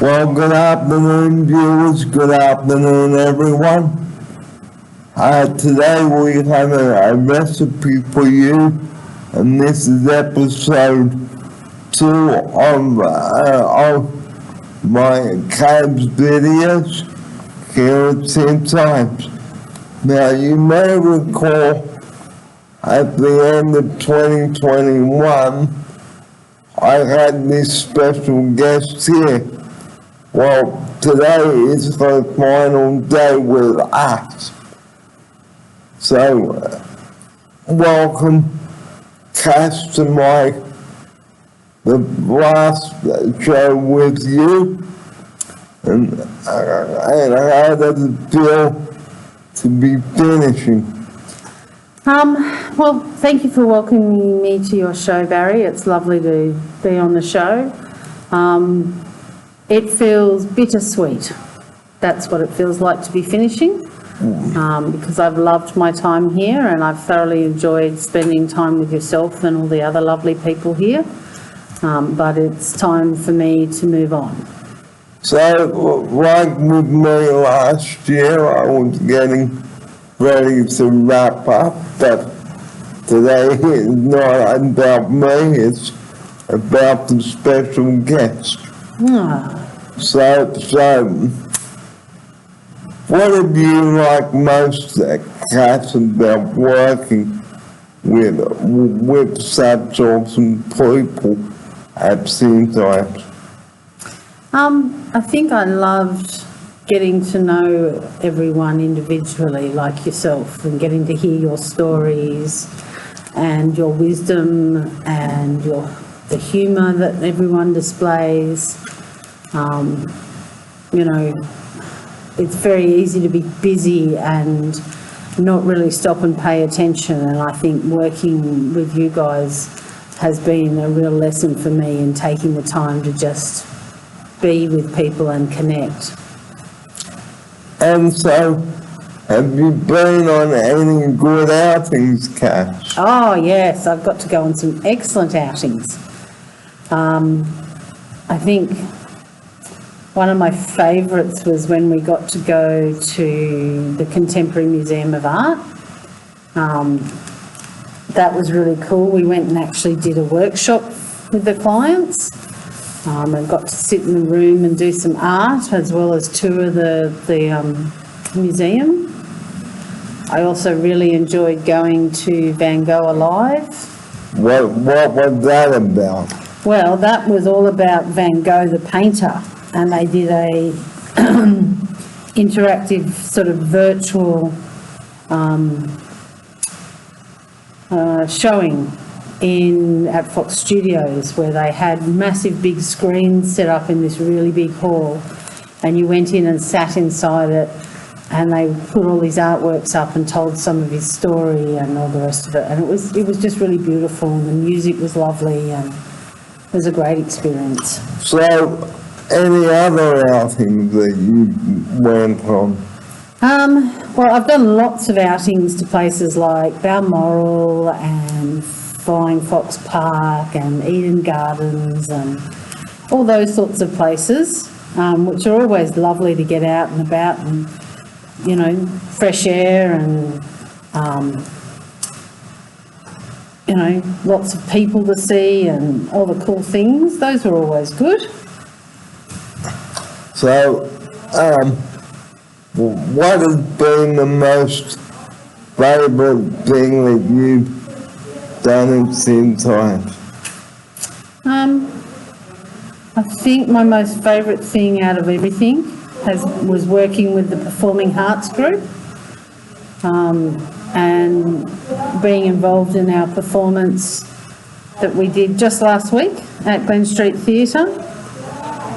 Well, good afternoon, viewers. Good afternoon, everyone. Today we have a recipe for you, and this is episode 2 of my Cabs videos here at St Ives. Now, you may recall at the end of 2021, I had this special guest here. Well, today is her final day with us. So, welcome, Cas, to the last show with you. And how does it feel to be finishing? Well, thank you for welcoming me to your show, Barry. It's lovely to be on the show. It feels bittersweet. That's what it feels like to be finishing, because I've loved my time here and I've thoroughly enjoyed spending time with yourself and all the other lovely people here. But it's time for me to move on. So, like with me last year, I was getting ready to wrap up, but today is not about me, it's about the special guest. So, what have you liked most, Cas, about working with such awesome people at St Ives? I think I loved getting to know everyone individually, like yourself, and getting to hear your stories and your wisdom and the humour that everyone displays. You know, it's very easy to be busy and not really stop and pay attention, and I think working with you guys has been a real lesson for me in taking the time to just be with people and connect. And so, have you been on any good outings, Cas? Oh yes, I've got to go on some excellent outings. I think one of my favourites was when we got to go to the Contemporary Museum of Art. That was really cool. We went and actually did a workshop with the clients. And got to sit in the room and do some art as well as tour the museum. I also really enjoyed going to Van Gogh Alive. What was that about? Well, that was all about Van Gogh the painter, and they did a interactive sort of virtual showing at Fox Studios, where they had massive big screens set up in this really big hall, and you went in and sat inside it, and they put all these artworks up and told some of his story and all the rest of it, and it was just really beautiful, and the music was lovely, and it was a great experience. So, any other outings that you went on? Well, I've done lots of outings to places like Balmoral and Flying Fox Park and Eden Gardens and all those sorts of places, which are always lovely to get out and about and, you know, fresh air and, you know, lots of people to see and all the cool things. Those are always good. So, what has been the most favourite thing that you've done at St Ives? I think my most favourite thing out of everything was working with the Performing Arts group and being involved in our performance that we did just last week at Glen Street Theatre.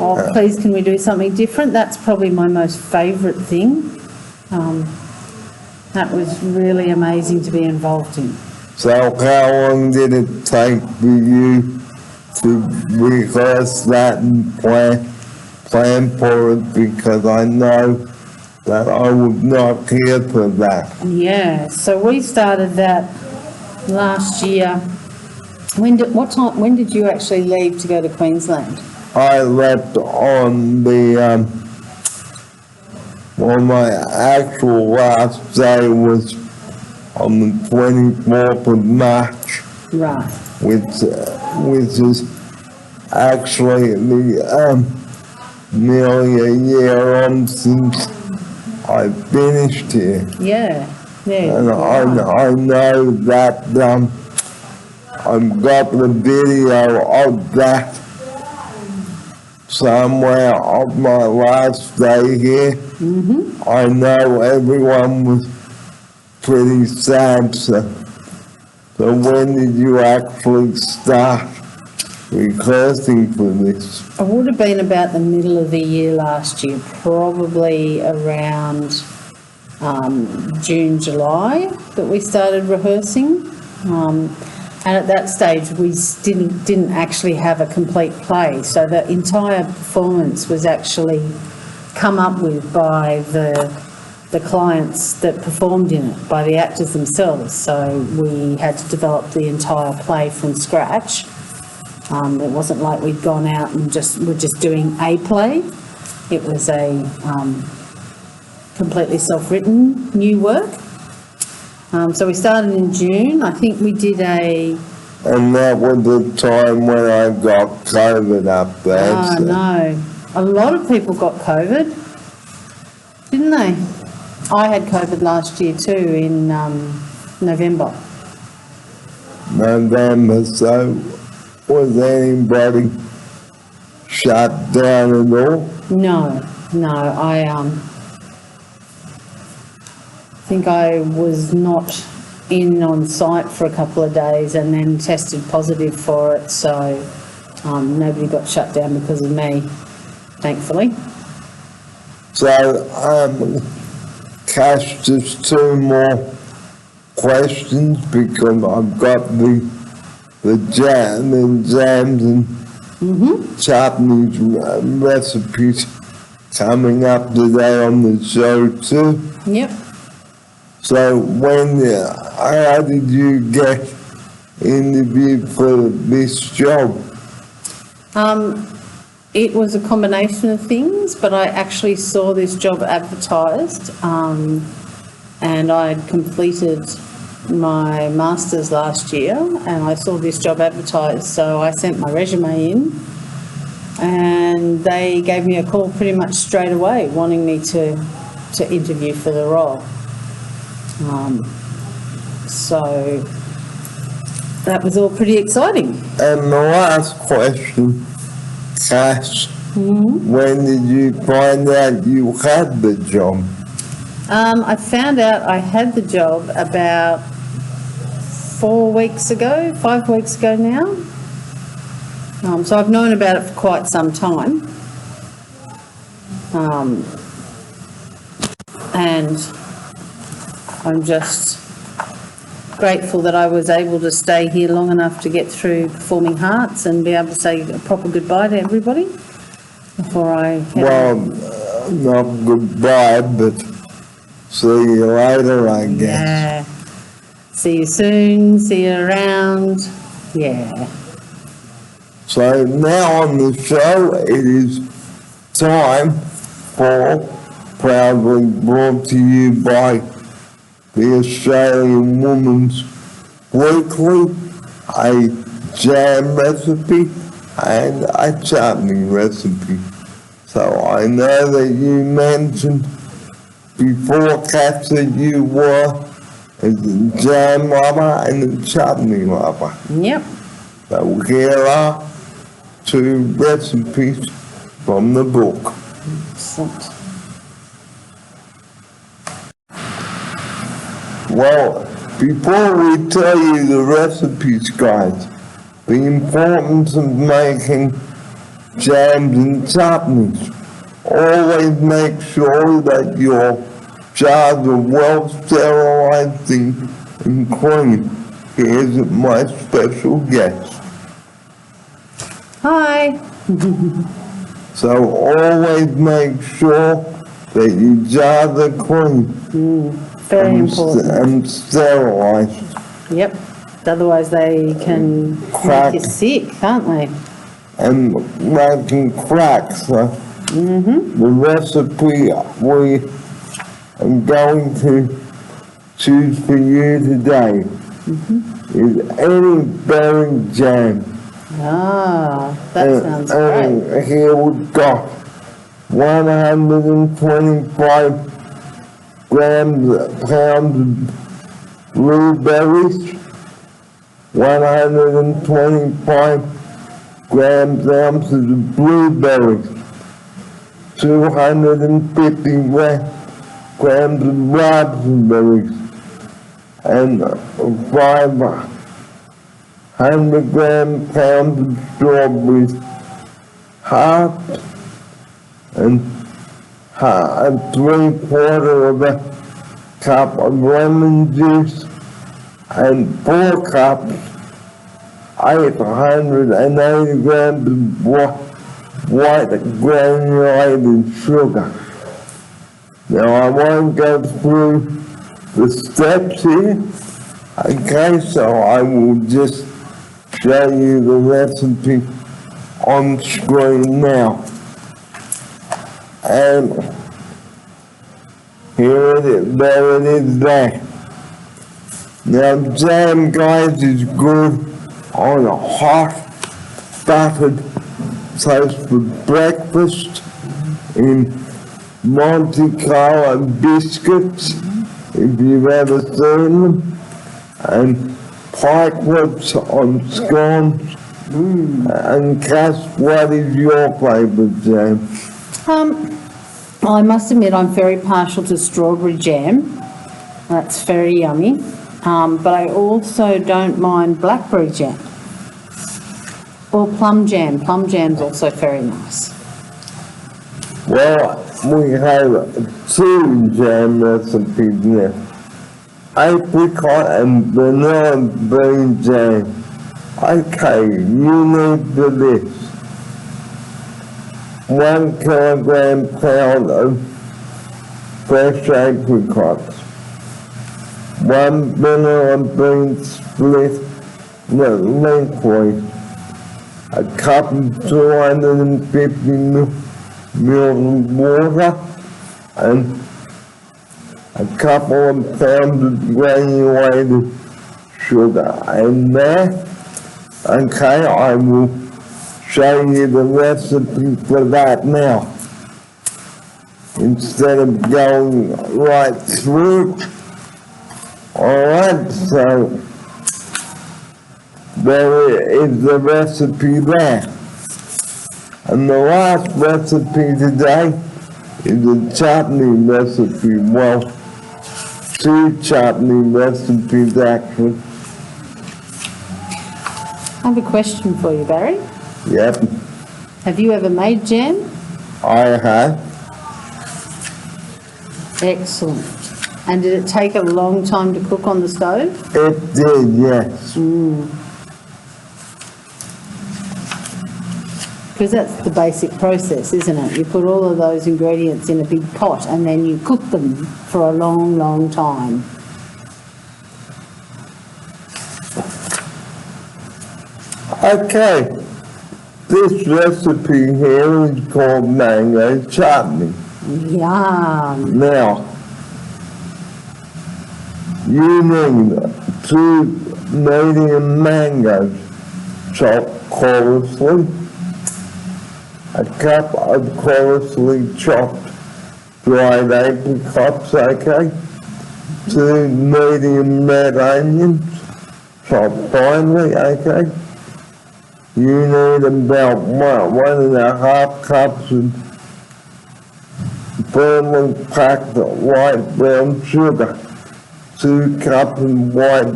Oh, please, can we do something different? That's probably my most favourite thing. That was really amazing to be involved in. So how long did it take for you to rehearse that and plan for it? Because I know that I was not here for that. Yeah, so we started that last year. When did you actually leave to go to Queensland? I left on my actual last day was on the 24th of March, Right. which is actually nearly a year on since I finished here. Yeah. Yeah. And I know that I've got the video of that somewhere of my last day here. Mm-hmm. I know everyone was pretty sad, so when did you actually start rehearsing for this? It would have been about the middle of the year last year, probably around June, July that we started rehearsing. And at that stage we didn't actually have a complete play, so the entire performance was actually come up with by the clients that performed in it, by the actors themselves. So we had to develop the entire play from scratch. It wasn't like we'd gone out and we're just doing a play. It was a completely self-written new work. So we started in June. I think we did And that was the time when I got COVID up there. Oh, so. no. A lot of people got COVID, didn't they? I had COVID last year too in November. November, so was anybody shut down at all? No, I think I was not in on site for a couple of days and then tested positive for it, so nobody got shut down because of me, thankfully. So, Cash, just two more questions because I've got the jams and chutneys recipes coming up today on the show too. Yep. So how did you get interviewed for this job? It was a combination of things, but I actually saw this job advertised, and I had completed my master's last year, and I saw this job advertised, so I sent my resume in, and they gave me a call pretty much straight away, wanting me to interview for the role. So that was all pretty exciting. And the last question, Cash, when did you find out you had the job? I found out I had the job about 5 weeks ago now. So I've known about it for quite some time. And I'm just grateful that I was able to stay here long enough to get through performing Hearts and be able to say a proper goodbye to everybody before I head on. Not goodbye, but see you later, I guess. Yeah. See you soon, see you around. Yeah. So now on the show, it is time for, proudly brought to you by the Australian Woman's Weekly, a jam recipe and a chutney recipe. So I know that you mentioned before, Kat, that you were a jam lover and a chutney lover. Yep. So here are two recipes from the book. Excellent. Well, before we tell you the recipes, guys, the importance of making jams and chutneys. Always make sure that your jars are well sterilized and clean. Here's my special guest. Hi. So always make sure that your jars are clean. Very important. And sterilized. Yep. Otherwise they can Crack. make you sick, can't they? and making cracks. The recipe we am going to choose for you today is any berry jam. Ah, that sounds great. And here we've got 125 pounds of blueberries, 125 ounces of blueberries, 250 grams of raspberries, and 500 pounds of strawberries, half and 3/4 of a cup of lemon juice, and 4 cups, 880 grams of white granulated sugar. Now I won't go through the steps here, okay, so I will just show you the recipe on screen now. And here it is, there it is there. Now jam, guys, is good on a hot buttered toast for breakfast, in Monte Carlo biscuits, if you've ever seen them, and pike whips on scones. And Cass, what is your favourite jam? I must admit I'm very partial to strawberry jam. That's very yummy. But I also don't mind blackberry jam or plum jam. Plum jam's also very nice. Well, we have 2 jam recipes now. Apricot and vanilla bean jam. Okay, you need for this 1 kilogram pound of fresh apricots, 1 vanilla bean split lengthwise, a cup of 250 ml of water, and a couple of pounds of granulated sugar. And there, okay, I will show you the recipe for that now, instead of going right through. Alright, so there is the recipe there. And the last recipe today is a chutney recipe. Well, 2 chutney recipes actually. I have a question for you, Barry. Yep, Have you ever made jam? I have. Excellent. And did it take a long time to cook on the stove? It did, yes. Because that's the basic process, isn't it? You put all of those ingredients in a big pot and then you cook them for a long, long time. Okay, this recipe here is called mango chutney. Yum. Now, you need 2 medium mangoes, chopped coarsely, a cup of coarsely chopped dried apricots, okay, 2 medium red onions, chopped finely, okay. You need about 1.5 cups of firmly packed white brown sugar, 2 cups of white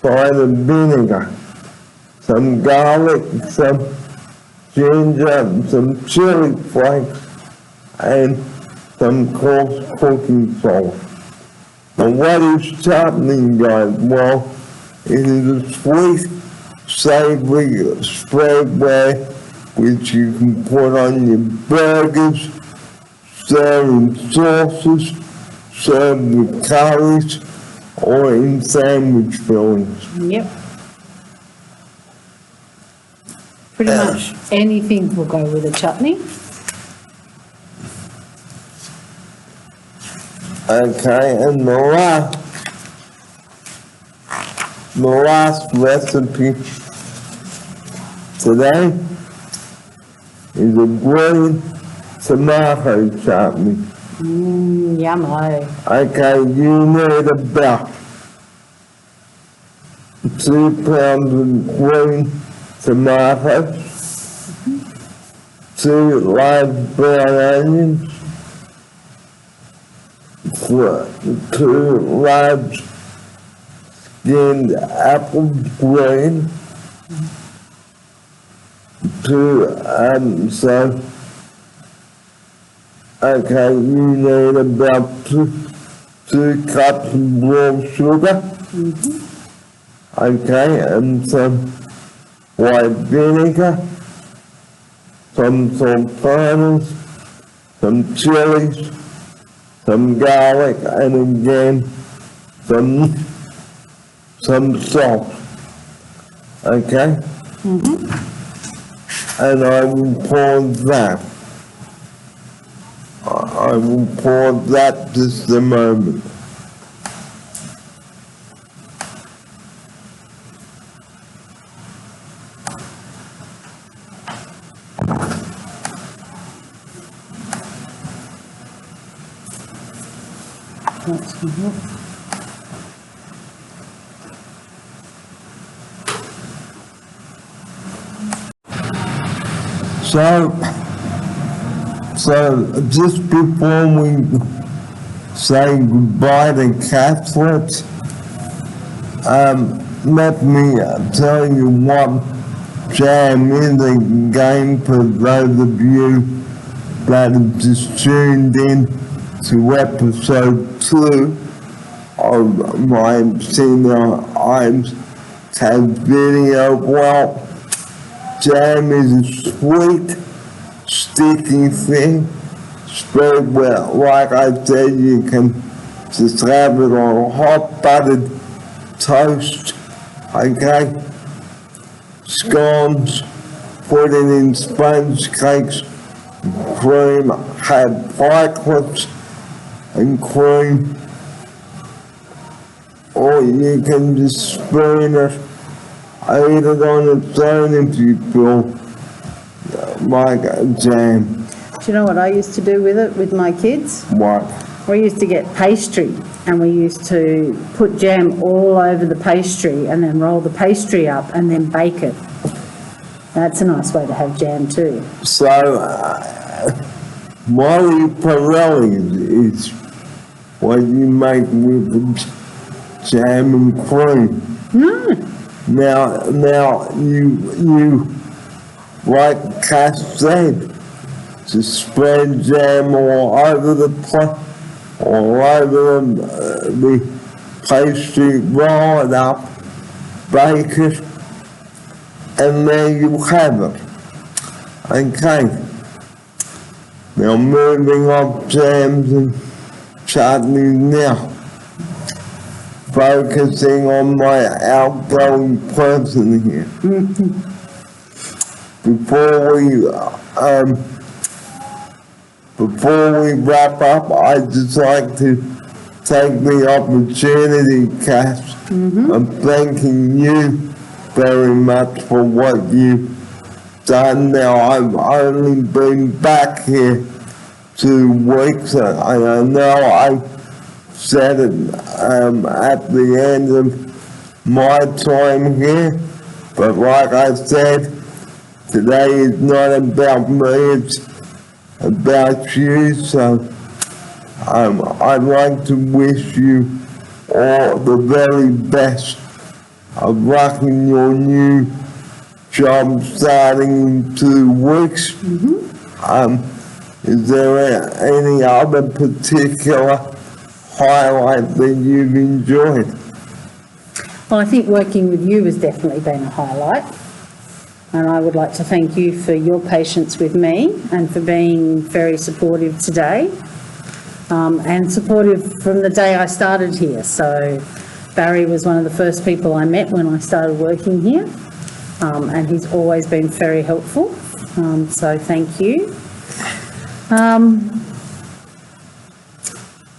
cider vinegar, some garlic, some ginger, some chili flakes, and some coarse cooking salt. Now what is chutney, guys? Well, it is a sweet, savory spreadware which you can put on your burgers, serve in sauces, serve with curries, or in sandwich fillings. Yep. Pretty much anything will go with a chutney. Okay, and the last recipe today is a green tomato chutney. Yummo. Okay, you need about 2 pounds of green tomatoes, 2 large brown onions, 2 large skinned apples green, 2 okay, you need about 2 cups of raw sugar. Okay, and some white vinegar, some sultanas, some chilies, some garlic, and again, some salt. Okay? And I will pour that. I will pour that just a moment. That's good. So just before we say goodbye to Catholics, let me tell you what jam is again for those of you that have just tuned in to episode 2 of my St Ives Cas video. Well, jam is a sweet, sticky thing, spread well. Like I said, you can just have it on hot buttered toast, okay? Scones, put it in sponge cakes, cream, have pie clips and cream, or you can just spoon it, eat it on its own if you feel like a jam. Do you know what I used to do with it, with my kids? What? We used to get pastry and we used to put jam all over the pastry and then roll the pastry up and then bake it. That's a nice way to have jam too. So, Molly Pirelli is what you make with the jam and cream. Now you like Cass said, to spread jam all over the place, all over the pastry, roll it up, bake it, and there you have it. Okay. Now moving off jams and chutneys now. Focusing on my outgoing person here. Before we wrap up, I'd just like to take the opportunity, Cass, of thanking you very much for what you've done. Now, I've only been back here 2 weeks, and I know I said it at the end of my time here, but like I said, today is not about me, it's about you. So I'd like to wish you all the very best of luck in your new job starting in 2 weeks. Is there any other particular highlight that you've enjoyed? Well, I think working with you has definitely been a highlight. And I would like to thank you for your patience with me and for being very supportive today. And supportive from the day I started here. So Barry was one of the first people I met when I started working here. and he's always been very helpful. So thank you.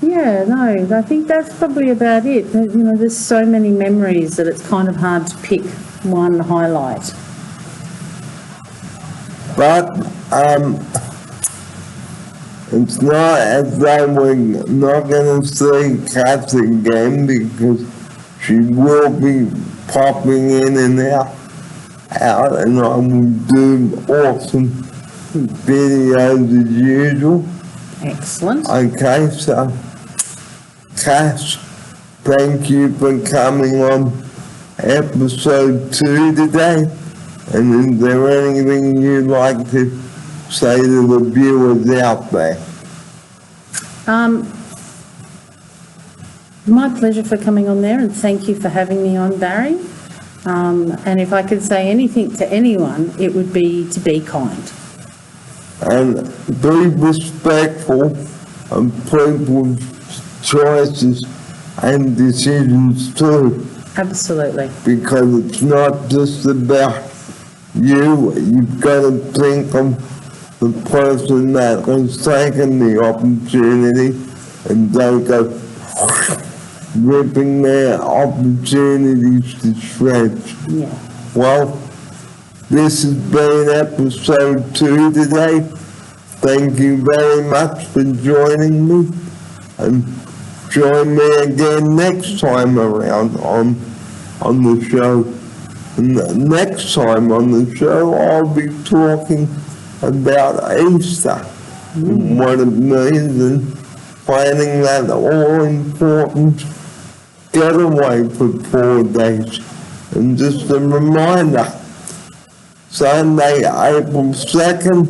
Yeah, no, I think that's probably about it. You know, there's so many memories that it's kind of hard to pick one highlight. But it's not as though we're not going to see Cas again, because she will be popping in and out, and I will do awesome videos as usual. Excellent. Okay, so Cas, thank you for coming on episode 2 today. And is there anything you'd like to say to the viewers out there? My pleasure for coming on there, and thank you for having me on, Barry. And if I could say anything to anyone, it would be to be kind. And be respectful of people's choices and decisions too, Absolutely. because it's not just about you. You've got to think of the person that has taken the opportunity and don't go ripping their opportunities to shreds. Yeah. Well, this has been episode 2 today. Thank you very much for joining me, and join me again next time around on the show. And next time on the show, I'll be talking about Easter, and what it means, and planning that all-important getaway for 4 days. And just a reminder, Sunday, April 2nd,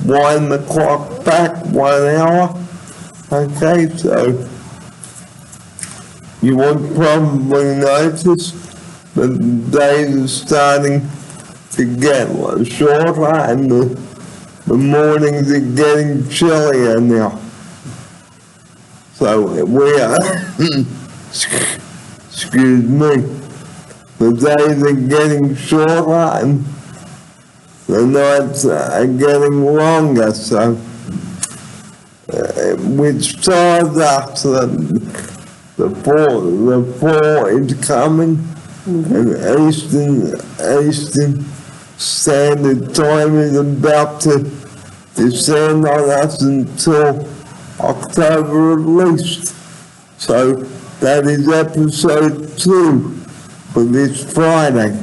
wind the clock back 1 hour. Okay, so you would probably notice that the days are starting to get shorter, and the mornings are getting chillier now. So we are, excuse me, the days are getting shorter and the nights are getting longer, so which tells us that the fall is coming, and Eastern Standard Time is about to descend on us until October at least. So that is episode 2 for this Friday,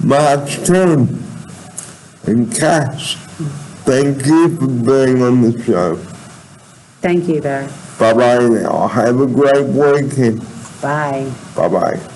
March 10. And Cas, thank you for being on the show. Thank you, Barry. Bye-bye now. Have a great weekend. Bye. Bye-bye.